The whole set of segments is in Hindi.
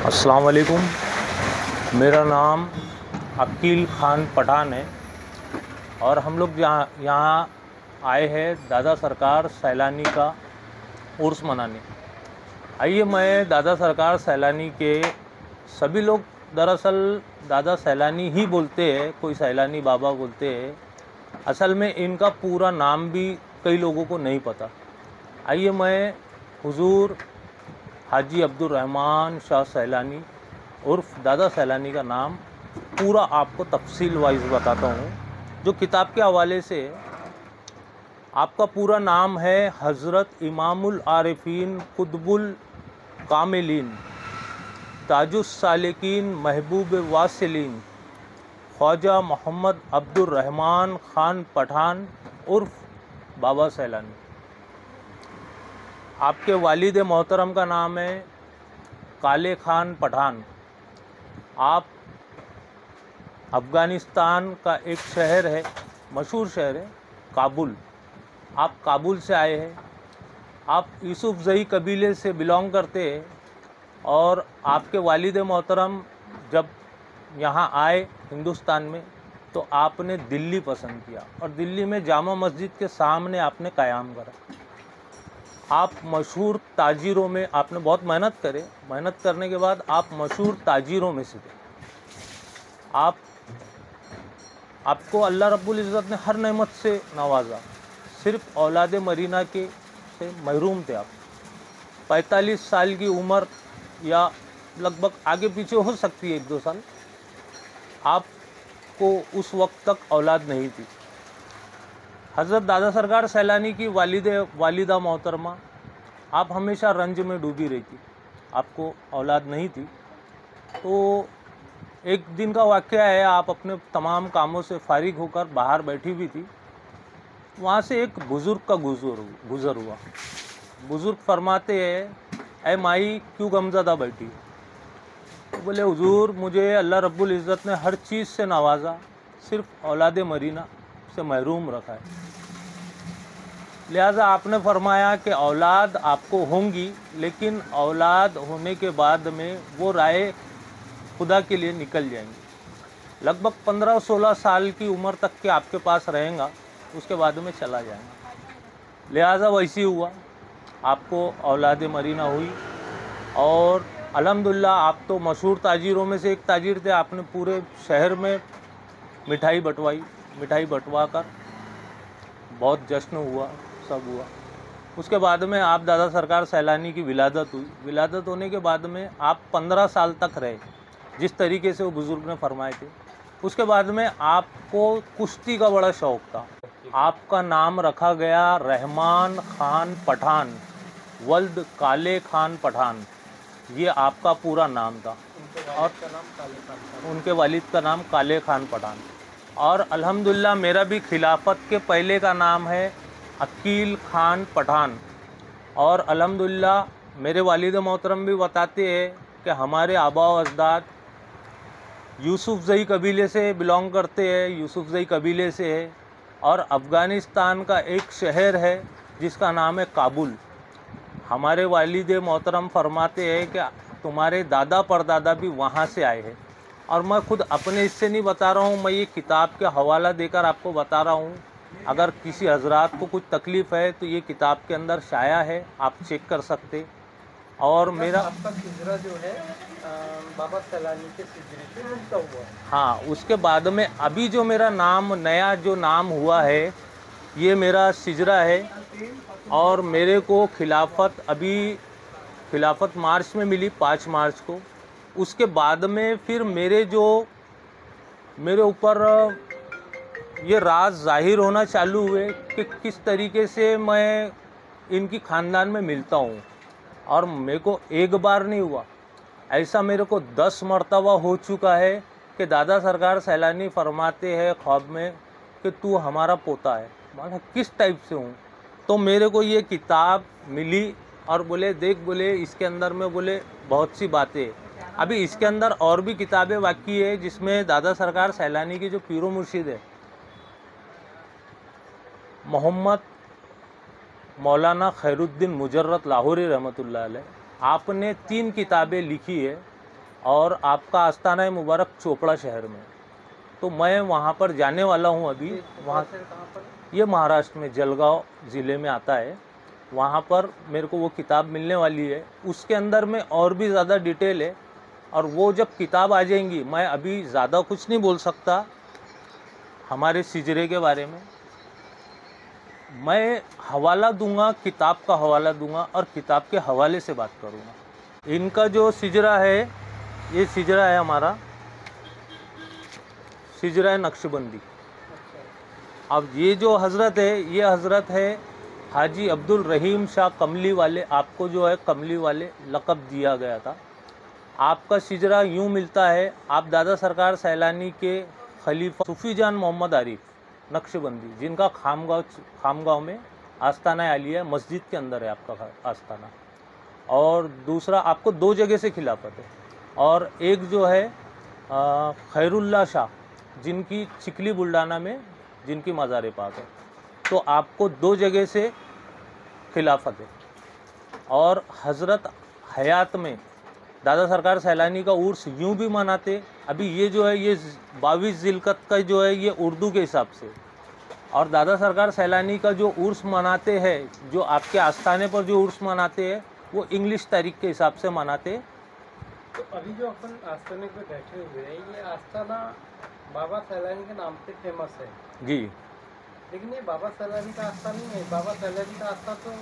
अस्सलाम वालेकुम। मेरा नाम अकील ख़ान पठान है और हम लोग यहाँ आए हैं दादा सरकार सैलानी का उर्स मनाने। आइए, मैं दादा सरकार सैलानी के सभी लोग दरअसल दादा सैलानी ही बोलते हैं, कोई सैलानी बाबा बोलते हैं। असल में इनका पूरा नाम भी कई लोगों को नहीं पता। आइए, मैं हुजूर हाजी अब्दुल रहमान शाह सैलानी उर्फ दादा सैलानी का नाम पूरा आपको तफसील वाइज बताता हूँ, जो किताब के हवाले से। आपका पूरा नाम है हज़रत इमामुल आरिफीन कुतुबुल कामिलीन ताजुस सालिकीन महबूब वासिलीन ख्वाजा मोहम्मद अब्दुल रहमान ख़ान पठान उर्फ बाबा सैलानी। आपके वालिद मोहतरम का नाम है काले खान पठान। आप अफ़गानिस्तान का एक शहर है, मशहूर शहर है काबुल। आप काबुल से आए हैं। आप यूसुफ ज़ई कबीले से बिलोंग करते हैं और आपके वालिद मोहतरम जब यहाँ आए हिंदुस्तान में तो आपने दिल्ली पसंद किया और दिल्ली में जामा मस्जिद के सामने आपने क़याम करा। आप मशहूर ताजिरों में आपने बहुत मेहनत करे। मेहनत करने के बाद आप मशहूर ताजिरों में से थे। आपको अल्लाह रब्बुल इज़्ज़त ने हर नेमत से नवाजा। सिर्फ औलाद मरीना के से महरूम थे आप। 45 साल की उम्र या लगभग आगे पीछे हो सकती है, 1-2 साल। आपको उस वक्त तक औलाद नहीं थी। हज़रत दादा सरकार सैलानी की वालिदा मोहतरमा, आप हमेशा रंज में डूबी रही थी, आपको औलाद नहीं थी। तो एक दिन का वाक़या है, आप अपने तमाम कामों से फारिग होकर बाहर बैठी हुई थी। वहाँ से एक बुज़ुर्ग का गुज़र हुआ। बुज़ुर्ग फरमाते हैं, ऐ माई क्यों गमज़दा बैठी? तो बोले, हुजूर मुझे अल्लाह रब्बुल इज़्ज़त ने हर चीज़ से नवाजा, सिर्फ औलाद मरीना से महरूम रखा है। लिहाजा आपने फरमाया कि औलाद आपको होंगी, लेकिन औलाद होने के बाद में वो राह खुदा के लिए निकल जाएंगी। लगभग 15-16 साल की उम्र तक के आपके पास रहेगा, उसके बाद में चला जाएगा। लिहाजा वैसी हुआ, आपको औलाद मरीना हुई और अल्हम्दुलिल्लाह आप तो मशहूर ताजिरों में से एक ताजिर थे। आपने पूरे शहर में मिठाई बंटवाई। मिठाई बंटवा कर बहुत जश्न हुआ, सब हुआ। उसके बाद में आप दादा सरकार सैलानी की विलादत हुई। विलादत होने के बाद में आप 15 साल तक रहे, जिस तरीके से वो बुज़ुर्ग ने फरमाए थे। उसके बाद में आपको कुश्ती का बड़ा शौक़ था। आपका नाम रखा गया रहमान ख़ान पठान वल्द काले खान पठान। ये आपका पूरा नाम था और उनके वालिद का नाम काले खान पठान। और अल्हम्दुलिल्लाह मेरा भी खिलाफत के पहले का नाम है अकील ख़ान पठान। और अल्हम्दुलिल्लाह मेरे वालिद मोहतरम भी बताते हैं कि हमारे आबा व अजदाद यूसुफ ज़ई कबीले से बिलोंग करते हैं, यूसुफ ज़ई कबीले से है। और अफ़गानिस्तान का एक शहर है जिसका नाम है काबुल। हमारे वालिद मोहतरम फरमाते हैं कि तुम्हारे दादा परदादा भी वहाँ से आए हैं। और मैं खुद अपने हिस्से नहीं बता रहा हूँ, मैं ये किताब के हवाला देकर आपको बता रहा हूँ। अगर किसी हजरात को कुछ तकलीफ़ है तो ये किताब के अंदर शाया है, आप चेक कर सकते। और मेरा आपका सिजरा जो है बाबा सैलानी के सिजरे से मिलता हुआ। हाँ, उसके बाद में अभी जो मेरा नाम नया जो नाम हुआ है, ये मेरा सिजरा है। और मेरे को खिलाफत मार्च में मिली, 5 मार्च को। उसके बाद में फिर मेरे ऊपर ये राज जाहिर होना चालू हुए कि किस तरीके से मैं इनकी ख़ानदान में मिलता हूँ। और मेरे को एक बार नहीं हुआ, ऐसा मेरे को 10 मरतबा हो चुका है कि दादा सरकार सैलानी फरमाते हैं ख्वाब में कि तू हमारा पोता है। माना किस टाइप से हूँ? तो मेरे को ये किताब मिली और बोले देख, बोले इसके अंदर में बोले बहुत सी बातें। अभी इसके अंदर और भी किताबें बाकी है जिसमें दादा सरकार सैलानी की जो पीरो मुर्शिद है मोहम्मद मौलाना खैरुद्दीन मुजर्रद लाहौरी रहमतुल्लाह अलैह, आपने 3 किताबें लिखी है। और आपका आस्थाना मुबारक चोपड़ा शहर में। तो मैं वहाँ पर जाने वाला हूँ अभी। वहाँ कहाँ पर? ये महाराष्ट्र में जलगांव ज़िले में आता है। वहाँ पर मेरे को वो किताब मिलने वाली है। उसके अंदर में और भी ज़्यादा डिटेल है, और वो जब किताब आ जाएंगी, मैं अभी ज़्यादा कुछ नहीं बोल सकता हमारे सिजरे के बारे में। मैं हवाला दूंगा, किताब का हवाला दूंगा और किताब के हवाले से बात करूंगा। इनका जो सिजरा है, ये सिजरा है हमारा, सिजरा है नक्शबंदी। अब ये जो हज़रत है, ये हज़रत है हाजी अब्दुल रहीम शाह कमली वाले। आपको जो है कमली वाले लक़ब दिया गया था। आपका सिजरा यूँ मिलता है, आप दादा सरकार सैलानी के खलीफा सूफ़ी जान मोहम्मद आरिफ नक्शबंदी, जिनका खामगांव में आस्थाना आलिया मस्जिद के अंदर है आपका आस्थाना। और दूसरा आपको 2 जगह से खिलाफत है, और एक जो है खैरुल्ला शाह, जिनकी चिखली बुल्डाना में जिनकी मज़ार पाक है। तो आपको 2 जगह से खिलाफत है। और हज़रत हयात में दादा सरकार सैलानी का उर्स यूँ भी मनाते। अभी ये जो है, ये 22 ज़िलक़त का जो है, ये उर्दू के हिसाब से, और दादा सरकार सैलानी का जो उर्स मनाते हैं, जो आपके आस्थाने पर जो उर्स मनाते हैं, वो इंग्लिश तारीख के हिसाब से मनाते। तो अभी जो अपन आस्थाने पे बैठे हुए हैं, ये आस्थाना बाबा सैलानी के नाम से फेमस है जी, लेकिन ये बाबा सैलानी का आस्थान नहीं है। बाबा सैलानी का आस्थान तो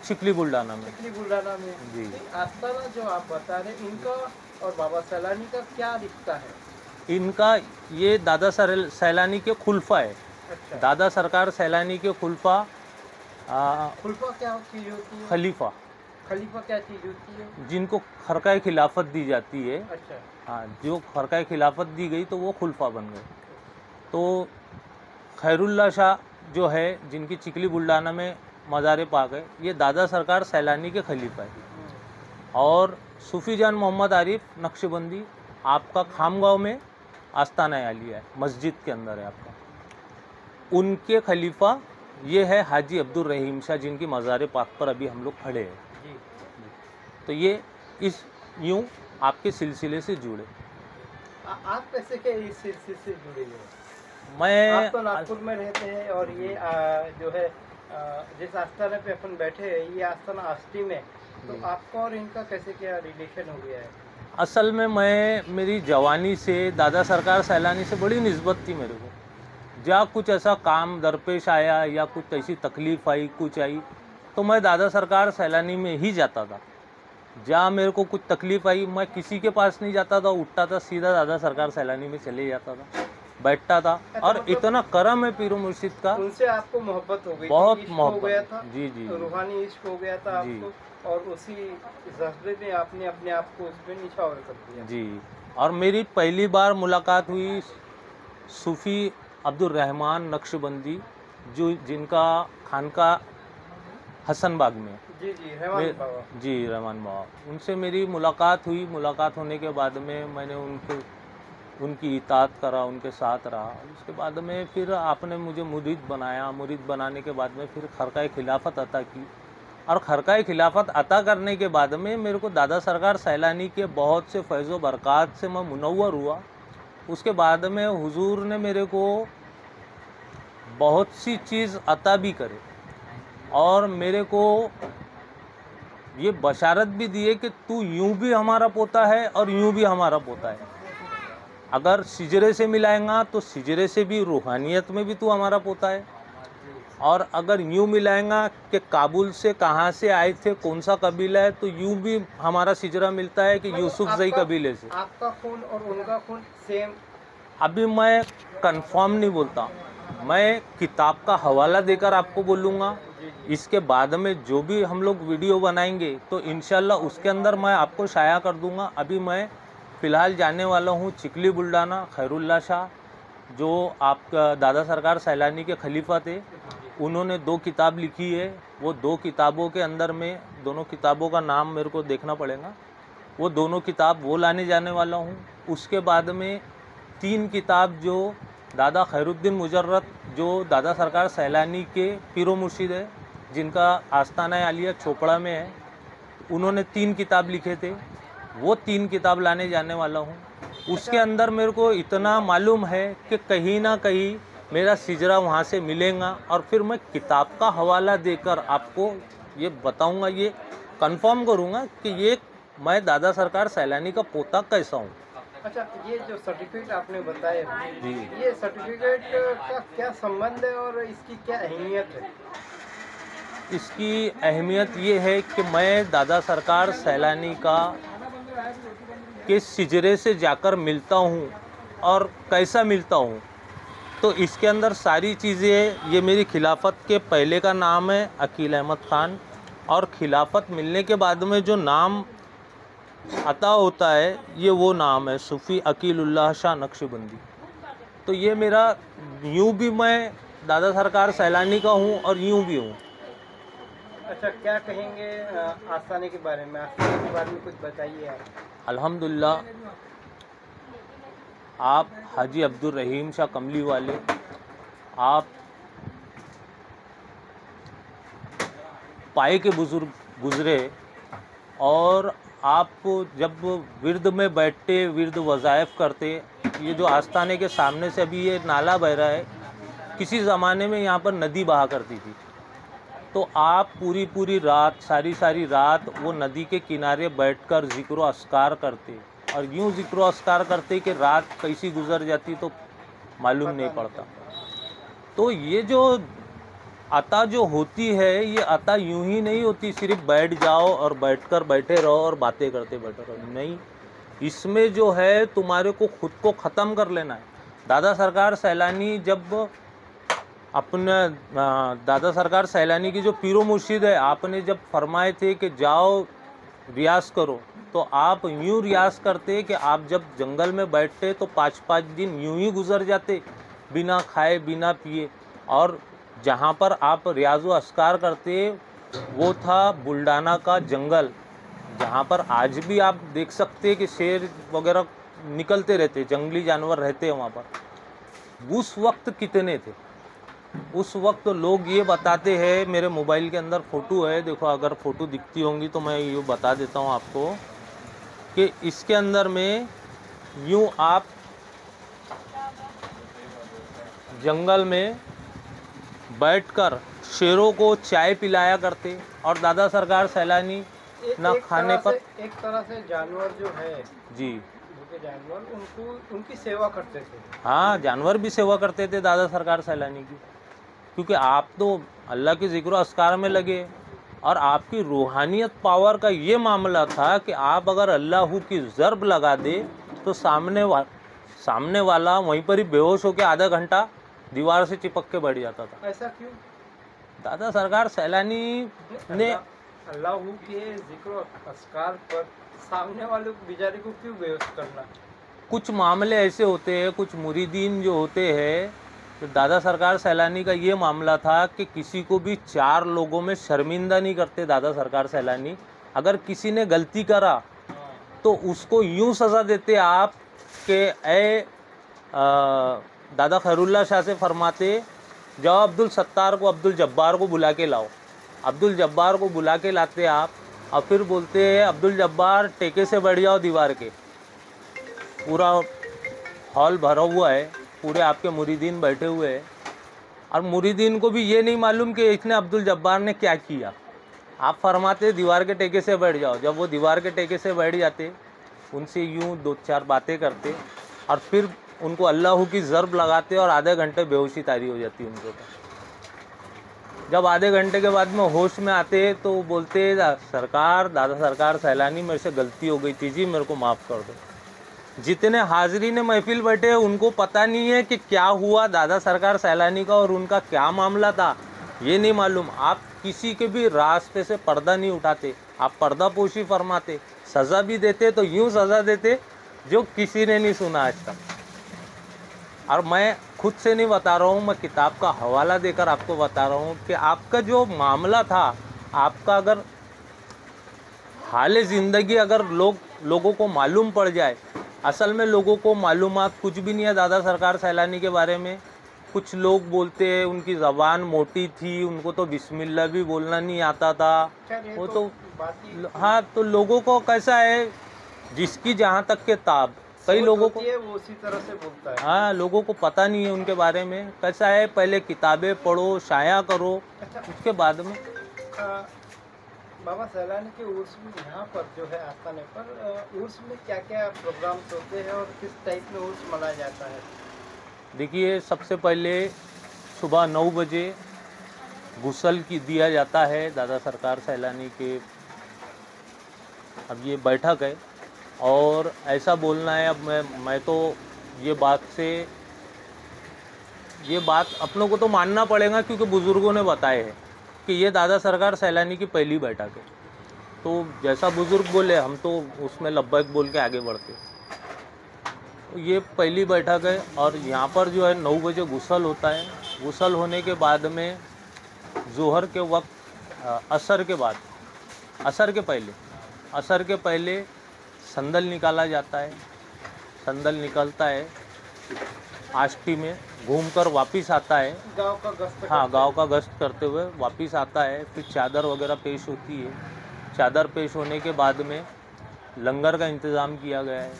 चिखली बुल्डाना में। चिखली बुल्डाना में जी। तो आस्थाना जो आप बता रहे, इनका और बाबा सैलानी का क्या रिश्ता है? इनका, ये दादा सैलानी के खुलफा है। अच्छा, दादा सरकार सैलानी के खुलफा, खुलफा क्या चीज़ होती है? खलीफा, खलीफा क्या चीज़ होती है? जिनको खरकाए खिलाफत दी जाती है। अच्छा, हाँ, जो खरकाए खिलाफत दी गई तो वो खुलफा बन गए। तो खैरुल्ला शाह जो है, जिनकी चिखली बुल्डाना में मज़ार पाक है, ये दादा सरकार सैलानी के खलीफा है। और सूफ़ी जान मोहम्मद आरिफ नक्शबंदी आपका खामगांव में आस्थाना आलिया है, मस्जिद के अंदर है आपका। उनके खलीफा ये है हाजी अब्दुल रहीम शाह, जिनकी मज़ार पाक पर अभी हम लोग खड़े हैं। जी। तो ये इस यूँ आपके सिलसिले से जुड़े। आप कैसे के इस सिलसिले से जुड़े हुए? मैं आप तो नागपुर में रहते हैं, और ये जो है जिस आस्थाना पे अपन बैठे हैं, ये आस्थाना आष्टी में, तो आपका और इनका कैसे क्या रिलेशन हो गया है? असल में मेरी जवानी से दादा सरकार सैलानी से बड़ी निस्बत थी मेरे को। जहाँ कुछ ऐसा काम दरपेश आया या कुछ ऐसी तकलीफ़ आई, कुछ आई, तो मैं दादा सरकार सैलानी में ही जाता था। जहाँ मेरे को कुछ तकलीफ़ आई, मैं किसी के पास नहीं जाता था, उठता था सीधा दादा सरकार सैलानी में चले जाता था, बैठता था। और इतना करम है पीरो मुर्शिद का, उनसे आपको मोहब्बत हो गई? बहुत इश्क हो मोहब्बत। गया था? जी जी जी। रूहानी इश्क हो गया था आपको, और उसी जज्बे में आपने अपने आप को उसमें निछावर कर दिया? जी। और मेरी पहली बार मुलाकात हुई सूफ़ी अब्दुल रहमान नक्शबंदी, जिनका खानका हसन बाग में। जी जी, रहमान बाबा। जी, रहमान बाबा, उनसे मेरी मुलाकात हुई। मुलाकात होने के बाद में मैंने उनकी इताअत करा, उनके साथ रहा। उसके बाद में फिर आपने मुझे मुरीद बनाया। मुरीद बनाने के बाद में फिर खरकाए खिलाफत अता की, और खरकाए खिलाफत अता करने के बाद में मेरे को दादा सरकार सैलानी के बहुत से फैज़ व बरक़ात से मैं मुनव्वर हुआ। उसके बाद में हुजूर ने मेरे को बहुत सी चीज़ अता भी करे, और मेरे को ये बशारत भी दी है कि तू यूं भी हमारा पोता है और यूं भी हमारा पोता है। अगर सिजरे से मिलाएंगा तो सिजरे से भी रूहानियत में भी तू हमारा पोता है, और अगर यूं मिलाएंगा कि काबुल से कहाँ से आए थे, कौन सा कबीला है, तो यूं भी हमारा सिजरा मिलता है कि यूसुफ जई कबीले से। आपका खून और उनका खून सेम? अभी मैं कंफर्म नहीं बोलता, मैं किताब का हवाला देकर आपको बोलूँगा। इसके बाद में जो भी हम लोग वीडियो बनाएंगे तो इंशाल्लाह उसके अंदर मैं आपको शाया कर दूंगा। अभी मैं फ़िलहाल जाने वाला हूँ चिखली बुल्डाना। खैरुल्ला शाह, जो आपका दादा सरकार सैलानी के खलीफा थे, उन्होंने 2 किताब लिखी है। वो 2 किताबों के अंदर में, दोनों किताबों का नाम मेरे को देखना पड़ेगा, वो दोनों किताब वो लाने जाने वाला हूँ। उसके बाद में 3 किताब जो दादा खैरुद्दीन मुजर्रद, जो दादा सरकार सैलानी के पीरो मुर्शिद है, जिनका आस्थाना आलिया चोपड़ा में है, उन्होंने 3 किताब लिखे थे। वो 3 किताब लाने जाने वाला हूँ। उसके अंदर मेरे को इतना मालूम है कि कहीं ना कहीं मेरा सिजरा वहाँ से मिलेगा और फिर मैं किताब का हवाला देकर आपको ये बताऊंगा, ये कंफर्म करूंगा कि ये मैं दादा सरकार सैलानी का पोता कैसा हूँ। अच्छा, ये जो सर्टिफिकेट आपने बताया जी। ये सर्टिफिकेट का क्या संबंध है और इसकी क्या अहमियत है? इसकी अहमियत ये है कि मैं दादा सरकार सैलानी का के सिजरे से जाकर मिलता हूँ और कैसा मिलता हूँ। तो इसके अंदर सारी चीज़ें, ये मेरी खिलाफत के पहले का नाम है अकील अहमद ख़ान, और खिलाफत मिलने के बाद में जो नाम अता होता है ये वो नाम है सूफ़ी अकीलुल्लाह शाह नक्शबंदी। तो ये मेरा, यूँ भी मैं दादा सरकार सैलानी का हूँ और यूँ भी हूँ। अच्छा, क्या कहेंगे आस्थाने के बारे में? आस्थाने के बारे में कुछ बताइए आप। अल्हम्दुलिल्लाह, आप हाजी अब्दुल रहीम शाह कमली वाले, आप पाए के बुजुर्ग गुजरे, और आप जब विर्द में बैठते, विर्द वज़ाइफ करते, ये जो आस्थाने के सामने से अभी ये नाला बह रहा है, किसी ज़माने में यहाँ पर नदी बहा करती थी। तो आप पूरी पूरी रात, सारी रात वो नदी के किनारे बैठकर ज़िक्र अस्कार करते, और यूँ ज़िक्र अस्कार करते कि रात कैसी गुजर जाती तो मालूम नहीं पड़ता। तो ये जो अता जो होती है, ये अता यूं ही नहीं होती सिर्फ बैठ जाओ और बैठे रहो और बातें करते बैठे रहो, नहीं। इसमें जो है तुम्हारे को खुद को ख़त्म कर लेना है। दादा सरकार सैलानी जब अपने दादा सरकार सैलानी की जो पीरो मुर्शिद है, आपने जब फरमाए थे कि जाओ रियाज़ करो, तो आप यूं रियाज़ करते कि आप जब जंगल में बैठते तो 5-5 दिन यूं ही गुजर जाते बिना खाए बिना पिए। और जहाँ पर आप रियाज़ व अस्कार करते वो था बुल्डाना का जंगल, जहाँ पर आज भी आप देख सकते कि शेर वगैरह निकलते रहते, जंगली जानवर रहते हैं वहाँ पर। उस वक्त कितने थे? उस वक्त लोग ये बताते हैं, मेरे मोबाइल के अंदर फ़ोटो है, देखो अगर फ़ोटो दिखती होंगी तो मैं ये बता देता हूँ आपको कि इसके अंदर में यूँ आप जंगल में बैठकर शेरों को चाय पिलाया करते, और दादा सरकार सैलानी ना खाने पर एक तरह से जानवर जो है जी, भूखे जानवर, उनकी सेवा करते थे। हाँ, जानवर भी सेवा करते थे दादा सरकार सैलानी की, क्योंकि आप तो अल्लाह के ज़िक्र अस्कार में लगे, और आपकी रूहानियत पावर का ये मामला था कि आप अगर अल्लाह की ज़रब लगा दे तो सामने वाला वहीं पर ही बेहोश होकर आधा घंटा दीवार से चिपक के बैठ जाता था। ऐसा क्यों? दादा सरकार सैलानी ने अल्लाह के जिक्र अस्कार पर सामने वाले बेचारे को क्यों बेहोश करना? कुछ मामले ऐसे होते हैं, कुछ मुरीदीन जो होते हैं, तो दादा सरकार सैलानी का ये मामला था कि किसी को भी 4 लोगों में शर्मिंदा नहीं करते दादा सरकार सैलानी। अगर किसी ने गलती करा तो उसको यूं सज़ा देते आप कि दादा खैरुल्लाह शाह से फरमाते, जाओ अब्दुल सत्तार को, अब्दुल जब्बार को बुला के लाओ। अब्दुल जब्बार को बुला के लाते आप, और फिर बोलते हैं अब्दुल जब्बार टेके से बैठ जाओ दीवार के। पूरा हॉल भरा हुआ है, पूरे आपके मुरीदीन बैठे हुए हैं, और मुरीदीन को भी ये नहीं मालूम कि इसने अब्दुल जब्बार ने क्या किया। आप फरमाते दीवार के टेके से बैठ जाओ। जब वो दीवार के टेके से बैठ जाते, उनसे यूं 2-4 बातें करते, और फिर उनको अल्लाह की ज़रब लगाते, और आधे घंटे बेहोशी तारी हो जाती उनको। जब आधे घंटे के बाद में होश में आते तो बोलते, सरकार, दादा सरकार सैलानी, मेरे से गलती हो गई थी जी, मेरे को माफ़ कर दो। जितने हाजरीन महफिल बैठे उनको पता नहीं है कि क्या हुआ दादा सरकार सैलानी का और उनका क्या मामला था, ये नहीं मालूम। आप किसी के भी रास्ते से पर्दा नहीं उठाते, आप पर्दा पोशी फरमाते, सज़ा भी देते तो यूँ सज़ा देते जो किसी ने नहीं सुना आज तक। और मैं खुद से नहीं बता रहा हूँ, मैं किताब का हवाला देकर आपको बता रहा हूँ कि आपका जो मामला था, आपका अगर हाल ज़िंदगी अगर लोगों को मालूम पड़ जाए, असल में लोगों को मालूमात कुछ भी नहीं है दादा सरकार सैलानी के बारे में। कुछ लोग बोलते हैं उनकी ज़बान मोटी थी, उनको तो बिस्मिल्लाह भी बोलना नहीं आता था, वो तो हाँ। तो लोगों को कैसा है जिसकी जहाँ तक के ताब, कई लोगों को, वो उसी तरह से बोलता है। हाँ, लोगों को पता नहीं है उनके बारे में। कैसा है, पहले किताबें पढ़ो, शाया करो, अच्छा, उसके बाद में। बाबा सैलानी के उर्स में यहाँ पर जो है आस्थाने पर उर्स में क्या क्या प्रोग्राम्स होते हैं और किस टाइप में उर्स मनाया जाता है? देखिए, सबसे पहले सुबह 9 बजे गुसल की दिया जाता है दादा सरकार सैलानी के। अब ये बैठक है और ऐसा बोलना है, अब मैं तो ये बात अपनों को तो मानना पड़ेगा, क्योंकि बुज़ुर्गों ने बताए हैं कि ये दादा सरकार सैलानी की पहली बैठक है। तो जैसा बुज़ुर्ग बोले हम तो उसमें लब्बैक बोल के आगे बढ़ते। तो ये पहली बैठक है और यहाँ पर जो है 9 बजे गुसल होता है। गुसल होने के बाद में ज़ोहर के वक्त, असर के पहले संदल निकाला जाता है। संदल निकलता है, आष्टी में घूमकर वापस आता है, गांव का गश्त। हाँ, गांव का गश्त करते हुए वापस आता है। फिर चादर वगैरह पेश होती है। चादर पेश होने के बाद में लंगर का इंतज़ाम किया गया है।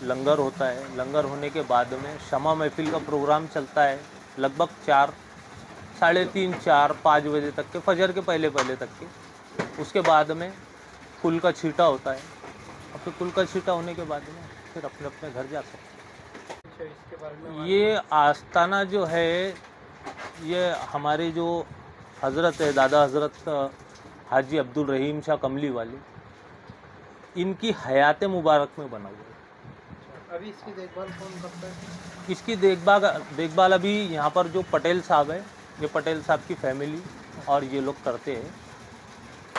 लंगर होता है। लंगर होने के बाद में शमा महफिल का प्रोग्राम चलता है लगभग 4, साढ़े 3, 4, 5 बजे तक के, फजर के पहले तक के। उसके बाद में कुल का छीटा होता है। और फिर कुल का छीटा होने के बाद में फिर अपने अपने घर जा सकते हैं। इसके बारे में ये आस्थाना जो है, ये हमारे जो हज़रत है, दादा हज़रत हाजी अब्दुल रहीम शाह कमली वाली, इनकी हयात मुबारक में बना हुआ है। अभी इसकी देखभाल कौन करता है? इसकी देखभाल अभी यहाँ पर जो पटेल साहब है, ये पटेल साहब की फैमिली और ये लोग करते हैं।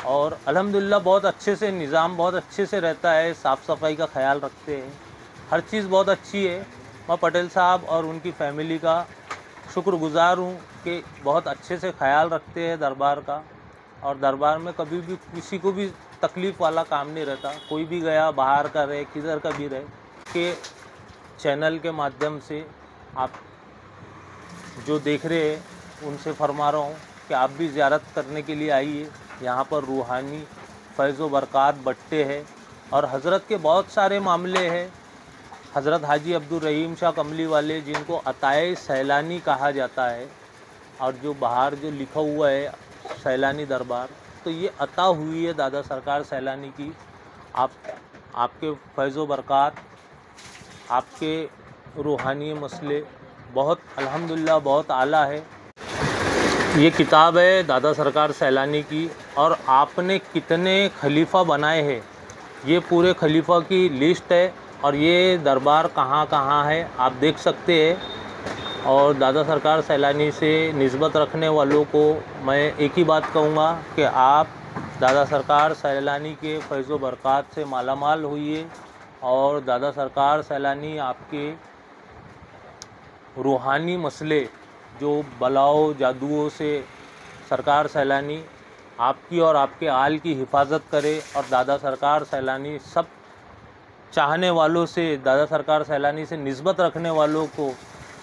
और अल्हम्दुलिल्लाह बहुत अच्छे से निज़ाम बहुत अच्छे से रहता है। साफ़ सफाई का ख्याल रखते हैं। हर चीज़ बहुत अच्छी है। मैं पटेल साहब और उनकी फैमिली का शुक्रगुज़ार हूँ कि बहुत अच्छे से ख्याल रखते हैं दरबार का। और दरबार में कभी भी किसी को भी तकलीफ़ वाला काम नहीं रहता। कोई भी गया, बाहर का रहे, किधर का भी रहे, के चैनल के माध्यम से आप जो देख रहे हैं उनसे फरमा रहा हूँ कि आप भी ज़ियारत करने के लिए आइए। यहाँ पर रूहानी फैज़ व बरक़ात बट्टे हैं और हज़रत के बहुत सारे मामले हैं। हज़रत हाजी अब्दुल रहीम शाह कमली वाले, जिनको अताए सैलानी कहा जाता है, और जो बाहर जो लिखा हुआ है सैलानी दरबार, तो ये अता हुई है दादा सरकार सैलानी की। आपके फैज़ व बरक़ात, आपके रूहानी मसले बहुत अल्हम्दुलिल्लाह बहुत आला है। ये किताब है दादा सरकार सैलानी की, और आपने कितने खलीफा बनाए हैं, ये पूरे खलीफा की लिस्ट है। और ये दरबार कहाँ कहाँ है आप देख सकते हैं। और दादा सरकार सैलानी से निस्बत रखने वालों को मैं एक ही बात कहूँगा कि आप दादा सरकार सैलानी के फैज़ व बरक़ात से मालामाल होइए। और दादा सरकार सैलानी आपके रूहानी मसले, जो बलाओ जादुओं से सरकार सैलानी आपकी और आपके आल की हिफाजत करे। और दादा सरकार सैलानी सब चाहने वालों से, दादा सरकार सैलानी से निस्बत रखने वालों को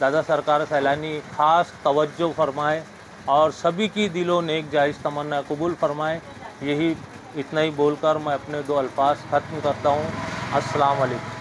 दादा सरकार सैलानी ख़ास तवज्जो फरमाए और सभी की दिलो नेक जायज़ तमन्ना कबूल फरमाए। यही इतना ही बोलकर मैं अपने 2 अल्फाज ख़त्म करता हूँ। अस्सलाम वालेकुम।